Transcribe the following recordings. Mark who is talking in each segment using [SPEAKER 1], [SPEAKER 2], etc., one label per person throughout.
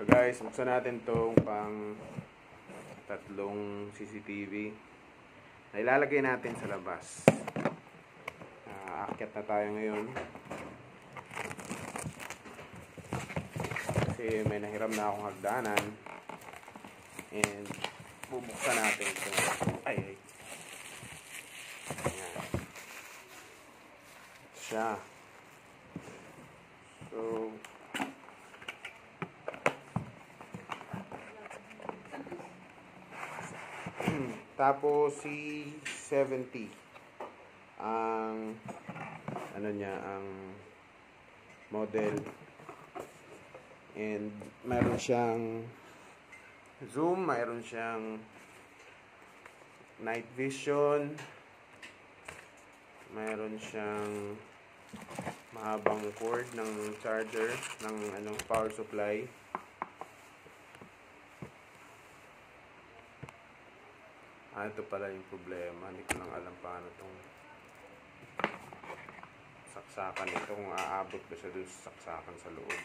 [SPEAKER 1] Guys, buksan natin itong pang tatlong CCTV na ilalagay natin sa labas. Aakyat na tayo ngayon kasi may nahiram na akong hagdanan and bubuksan natin ito. Ayan siya. So tapos si 70 ang ano niya, ang model, and mayroon siyang zoom, mayroon siyang night vision, mayroon siyang mahabang cord ng charger ng power supply. Ito pala yung problema. Hindi ko lang alam paano itong saksakan ito, kung aabot ba siya doon sa saksakan sa loob.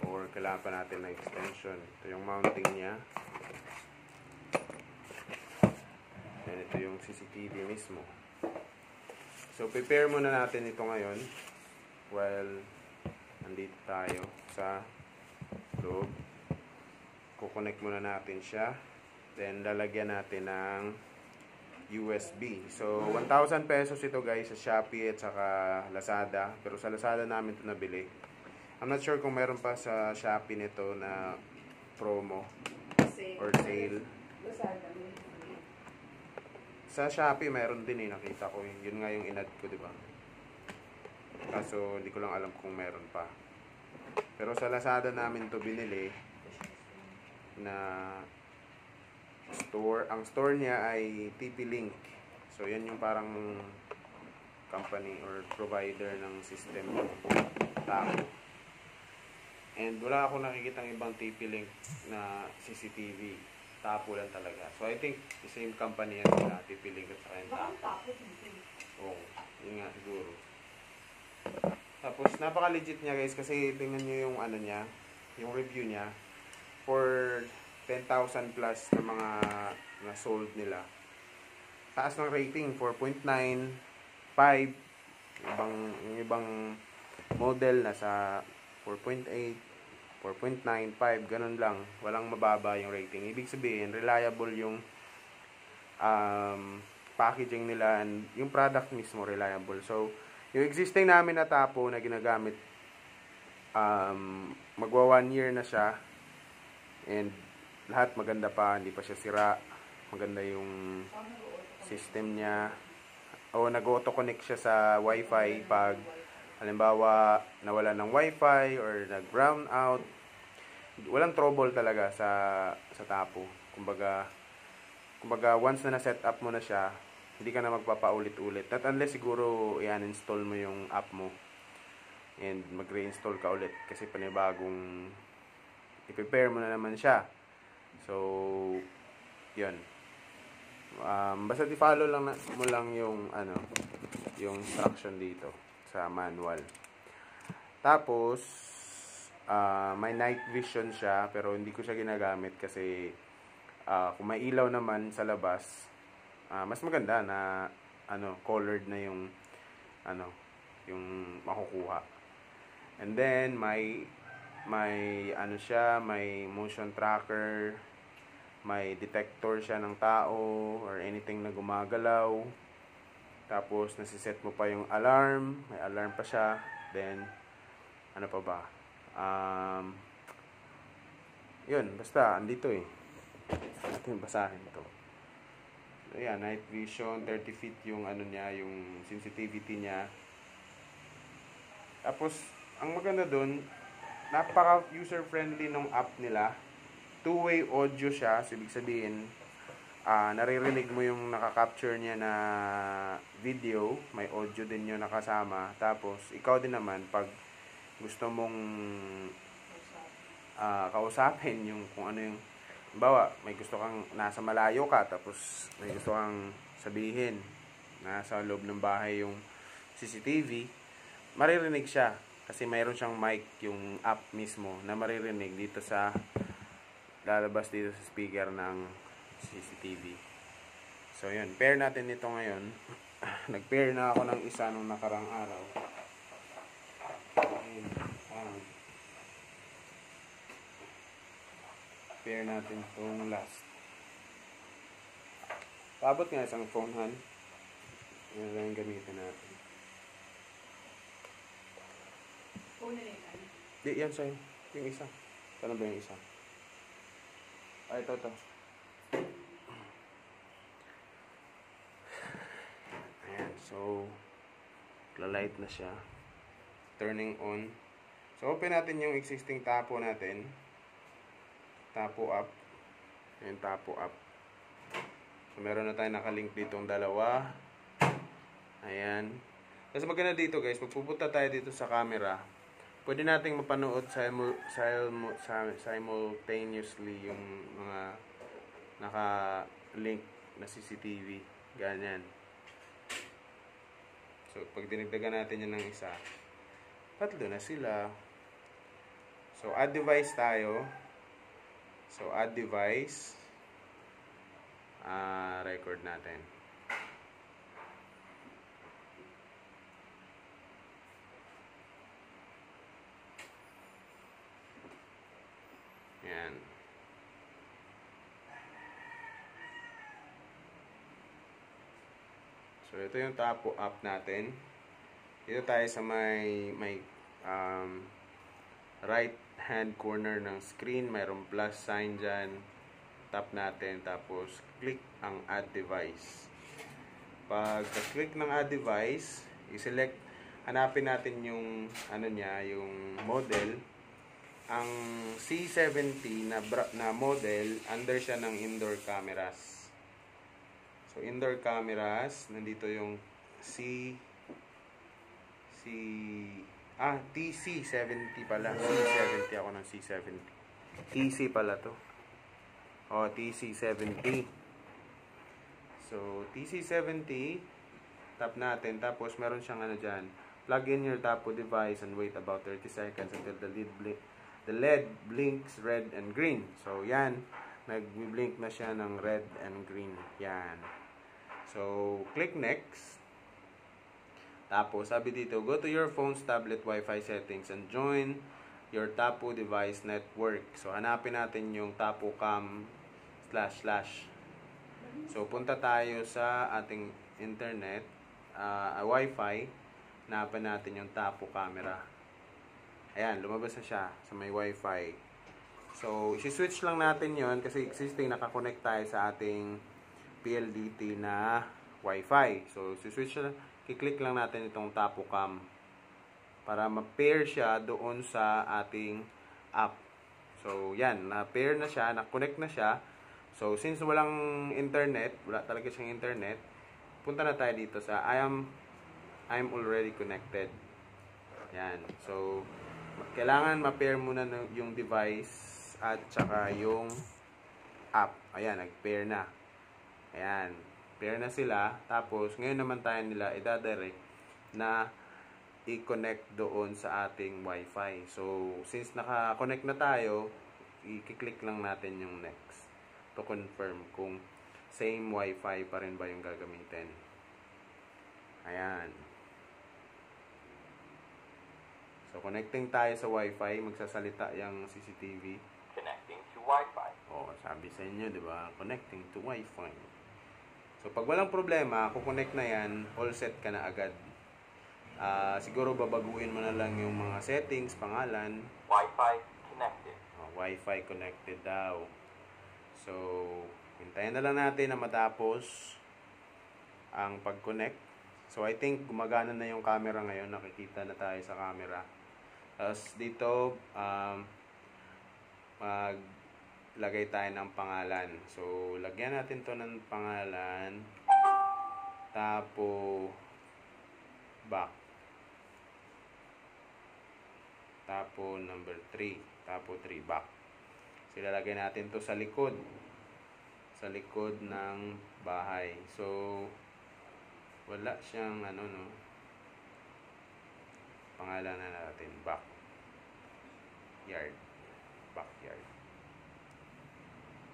[SPEAKER 1] Or kailangan pa natin ng extension. Ito yung mounting niya. And ito yung CCTV mismo. So prepare muna natin ito ngayon while nandito tayo sa loob. Kukonect muna natin siya, then lalagyan natin ng USB. So 1,000 pesos ito guys sa Shopee at saka Lazada, pero sa Lazada namin ito nabili. I'm not sure kung meron pa sa Shopee nito na promo or sale. Sa Shopee meron din nakita ko. Yun nga yung in-add ko, diba? Kaso hindi ko lang alam kung meron pa. Pero sa Lazada namin to binili na store. Ang store niya ay TP-Link. So yan yung parang company or provider ng system ng Tapo. And wala akong nakikitang ibang TP-Link na CCTV. Tapo lang talaga. So I think the same company yan nila, TP-Link at saka yung Tapo. Oo, yun nga siguro. Tapos napaka-legit niya guys, kasi tingnan nyo yung niya, yung review niya. For 10,000 plus na mga na-sold nila. Taas ng rating, 4.9, 5. Yung ibang model nasa 4.8, 4.9, 5, ganun lang. Walang mababa yung rating. Ibig sabihin, reliable yung packaging nila and yung product mismo reliable. So, yung existing namin na Tapo na ginagamit, magwa 1 year na siya. And lahat maganda pa, hindi pa siya sira. Maganda yung system niya. O nag-auto-connect siya sa Wi-Fi pag halimbawa nawala ng Wi-Fi or nag-brown out. Walang trouble talaga sa Tapo. Kumbaga once na na-set up mo na siya, hindi ka na magpapaulit-ulit. Not unless siguro i-uninstall mo yung app mo and mag-reinstall ka ulit kasi panibagong i-prepare mo na naman siya. So, yun. Basta i-follow lang mo lang yung yung instruction dito sa manual. Tapos, may night vision siya, pero hindi ko siya ginagamit kasi kung may ilaw naman sa labas, mas maganda na colored na yung yung makukuha. And then may siya, may motion tracker, may detector siya ng tao or anything na gumagalaw. Tapos nasiset mo pa yung alarm, may alarm pa siya. Then ano pa ba? Yun, basta andito natin basahin to. So, yeah, night vision, 30 feet yung niya, yung sensitivity niya. Tapos ang maganda doon, napaka user friendly ng app nila. Two-way audio siya, so ibig sabihin naririnig mo yung naka-capture niya na video, may audio din yung nakasama. Tapos ikaw din naman pag gusto mong kausapin yung kung ano yung halimbawa, may gusto kang nasa malayo ka, tapos may gusto kang sabihin nasa loob ng bahay yung CCTV, maririnig siya. Kasi mayroon siyang mic, yung app mismo, na maririnig dito sa, lalabas dito sa speaker ng CCTV. So yun, pair natin ito ngayon. Nag-pair na ako ng isa nung nakarang araw. Ayun, pair natin itong last. Paabot nga isang phone hand. Yan lang yung gamitin natin.
[SPEAKER 2] Phone na yan.
[SPEAKER 1] Di, yan sa'yo. Yung isa. Saan ba yung isa? Ay, ito. Ayan, so la-light na siya. Turning on. So, open natin yung existing tapo natin. Tapo up. Ayan, tapo up. So, meron na tayo nakalink ditong dalawa. Ayan. Kasi maganda dito guys, magpupunta tayo dito sa camera. Pwede nating mapanood simultaneously yung mga naka-link na CCTV. Ganyan. So, pag dinagdagan natin yan ng isa, tatlo na sila. So, add device tayo. So, add device. Record natin. Yan. So, ito yung tapo up natin. Dito tayo sa may right hand corner ng screen. Mayroong plus sign dyan. Tap natin. Tapos, click ang add device. Pag click ng add device, i-select, hanapin natin yung, yung model. Ang C70 na model, under siya ng indoor cameras. So, indoor cameras, nandito yung TC70 pala. C70 ako ng C70. TC pala to. O, TC70. So, TC70, tap natin. Tapos, meron siyang dyan. Plug in your tapo device and wait about 30 seconds until the LED blinks red and green. So, yan. Nag-blink na siya ng red and green. Yan. So, click next. Tapos, sabi dito, go to your phone's tablet Wi-Fi settings and join your Tapo device network. So, hanapin natin yung Tapo Cam //. So, punta tayo sa ating internet, Wi-Fi. Hanapin natin yung Tapo camera. Ayan, lumabas na siya sa may Wi-Fi. So, isi-switch lang natin yon kasi existing nakakonect tayo sa ating PLDT na Wi-Fi. So, isi-switch lang. I-click lang natin itong Tapo Cam para ma-pair siya doon sa ating app. So, yan. Na-pair na siya. Na-connect na siya. So, since walang internet, wala talaga siyang internet, punta na tayo dito sa I'm already connected. Yan. So, kailangan ma-pair muna yung device at saka yung app. Ayan, nag-pair na. Ayan. Pair na sila. Tapos, ngayon naman tayo nila i-direct na i-connect doon sa ating Wi-Fi. So, since naka-connect na tayo, i-click lang natin yung next to confirm kung same Wi-Fi pa rin ba yung gagamitin. Ayan. So, connecting tayo sa Wi-Fi. Magsasalita yung CCTV.
[SPEAKER 3] Connecting to Wi-Fi.
[SPEAKER 1] Oh, sabi sa inyo, di ba? Connecting to Wi-Fi. So, pag walang problema, kukonect na yan, all set ka na agad. Siguro babaguhin mo na lang yung mga settings, pangalan.
[SPEAKER 3] Wi-Fi connected.
[SPEAKER 1] Wi-Fi connected daw. So, hintayin na lang natin na matapos ang pag-connect. So, I think gumagana na yung camera ngayon. Nakikita na tayo sa camera. Tapos, dito, maglagay tayo ng pangalan. So, lagyan natin to ng pangalan. Tapo back. Tapo number 3. Tapo 3 back. So, ilalagay natin to sa likod. Sa likod ng bahay. So, wala siyang pangalan pangalan na natin backyard. Backyard.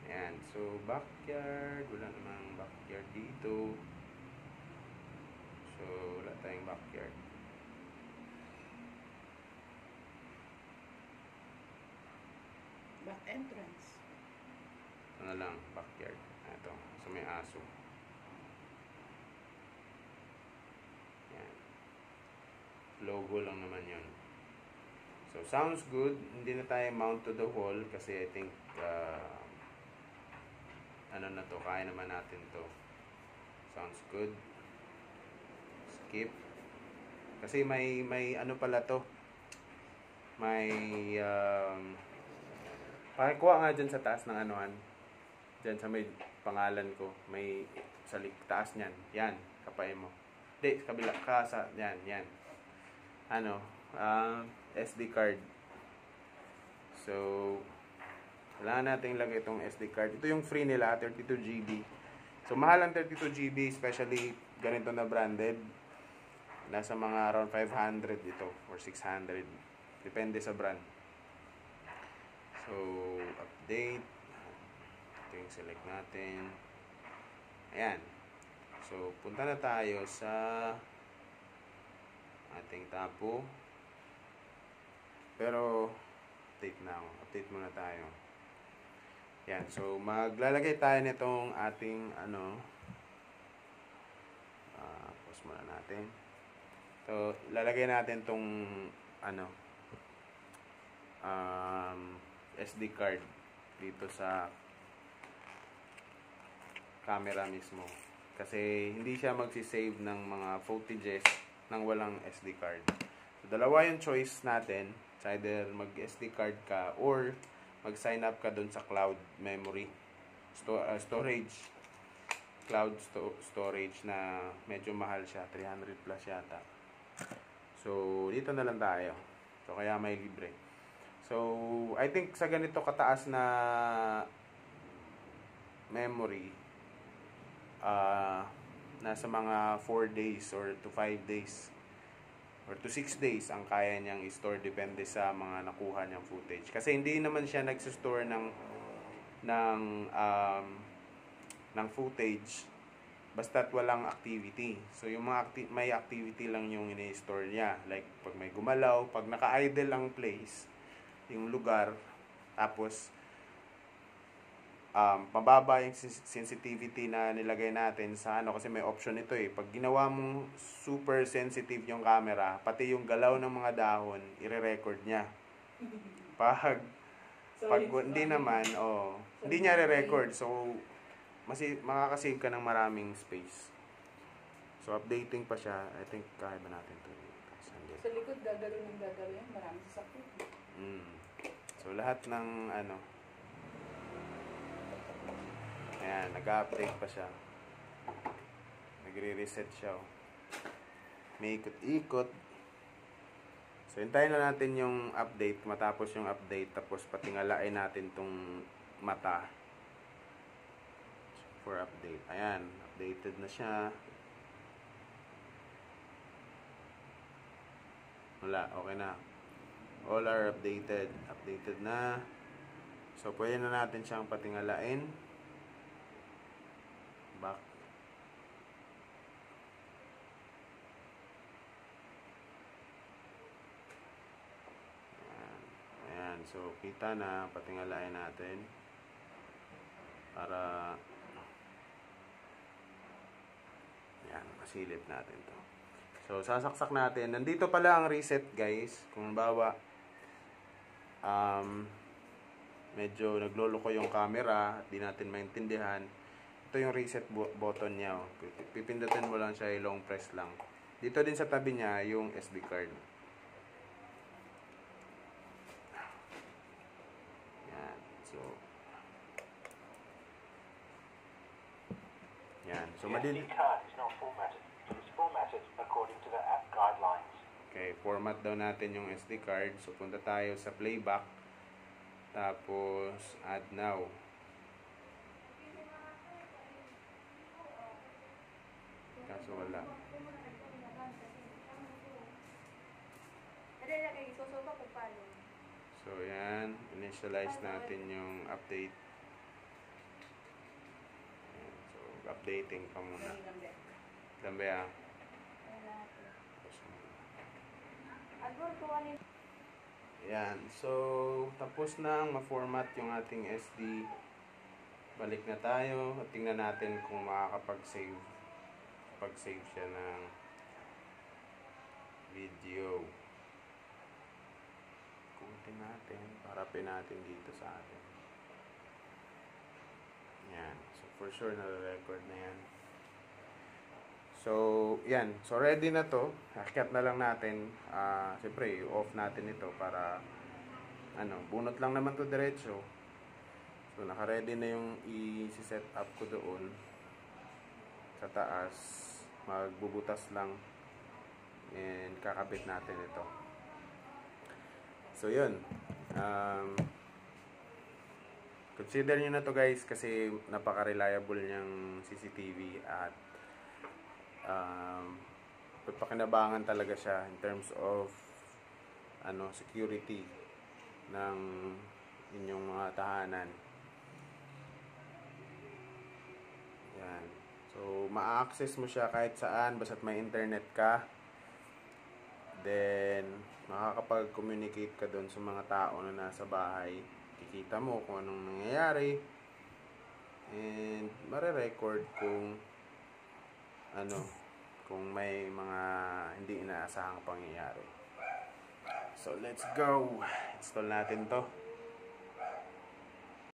[SPEAKER 1] Ayan. So, backyard. Wala namang backyard dito. So, wala tayong backyard.
[SPEAKER 2] Back entrance.
[SPEAKER 1] Ano lang, backyard. Ito. So, may aso. Ayan. Logo lang naman yun. So, sounds good. Hindi na tayo mount to the wall kasi I think ano na to, kaya naman natin to. Sounds good. Skip. Kasi may ano pala to. May pakikuha nga dyan sa taas ng anuhan. Dyan sa may pangalan ko. May sa taas niyan. Yan. Kapain mo. Hindi, kabila. Yan. Ano? SD card. So, kailangan natin ilagay itong SD card. Ito yung free nila, 32 GB. So, mahal ang 32 GB, especially ganito na branded. Nasa mga around 500 ito, or 600. Depende sa brand. So, update. Ito yung select natin. Ayan. So, punta na tayo sa ating tapo. Pero, update na ako. Update muna tayo. Yan. So, maglalagay tayo nitong ating, pause muna natin. So, lalagay natin tong, SD card dito sa camera mismo. Kasi, hindi siya magsisave ng mga footages nang walang SD card. So, dalawa yung choice natin. It's either mag-SD card ka or mag-sign up ka dun sa cloud memory storage. Cloud storage na medyo mahal siya. 300 plus yata. So, dito na lang tayo. So, kaya may libre. So, I think sa ganito kataas na memory, nasa mga 4 days or to 5 days or to 6 days ang kaya niyang i-store, depende sa mga nakuha niyang footage. Kasi hindi naman siya nagsi-store ng footage basta't walang activity. So yung mga may activity lang yung ini-store niya. Like pag may gumalaw, pag naka-idle ang place, yung lugar, tapos pababa yung sensitivity na nilagay natin sa kasi may option ito eh. Pag ginawa mong super sensitive yung camera, pati yung galaw ng mga dahon, ire-record niya. Pag hindi naman, hindi niya re-record. So, makakasave ka ng maraming space. So, updating pa siya. I think kaya ba natin ito?
[SPEAKER 2] Sa likod, gagalo yan. Maraming sasakyan.
[SPEAKER 1] So, lahat ng ayan, nag-update pa siya. Nagre-reset siya. May ikot-ikot. So, hintayin na natin yung update. Matapos yung update, tapos patingalain natin tong mata. For update. Ayan, updated na siya. Wala, okay na. All are updated. Updated na. So, pwede na natin siyang patingalain. Back. Ayan. So, kita na. Patingalain natin. Para ayan, masilip natin to. So, sasaksak natin. Nandito pala ang reset, guys. Kung bawa medyo nagloloko yung camera at di natin maintindihan, ito yung reset button niya. Pipindutin mo lang siya, long press lang. Dito din sa tabi niya yung SD card. Yan. So, yan. So,
[SPEAKER 3] The SD card is not formatted. It is formatted according to the app guidelines.
[SPEAKER 1] Okay, format daw natin yung SD card. So, punta tayo sa playback. Tapos, add now. Kaso wala.
[SPEAKER 4] susuka kung paano.
[SPEAKER 1] So, yan. Initialize natin yung update. Ayan. So, updating pa muna. Lambe ah.
[SPEAKER 4] Ayan natin. Albor, kung ano yung...
[SPEAKER 1] Ayan. So, tapos na ma-format yung ating SD. Balik na tayo at tingnan natin kung makakapag-save. Pag-save siya ng video. Kunin natin para natin dito sa atin. Yan. So, for sure na-record na yan. So, yan. So, ready na to. Akyat na lang natin. Siyempre, off natin ito para bunot lang naman to diretso. So, naka-ready na yung i-set up ko doon sa taas. Magbubutas lang and kakabit natin ito. So, yun. Consider nyo na to guys kasi napaka-reliable niyang CCTV at pagpakinabangan talaga siya in terms of security ng inyong mga tahanan. Yan. So, ma-access mo siya kahit saan basta't may internet ka. Then, makakapag-communicate ka doon sa mga tao na nasa bahay. Kikita mo kung anong nangyayari. And, mare-record kung kung may mga hindi inaasahang pangyayari. So, let's go! Install natin to.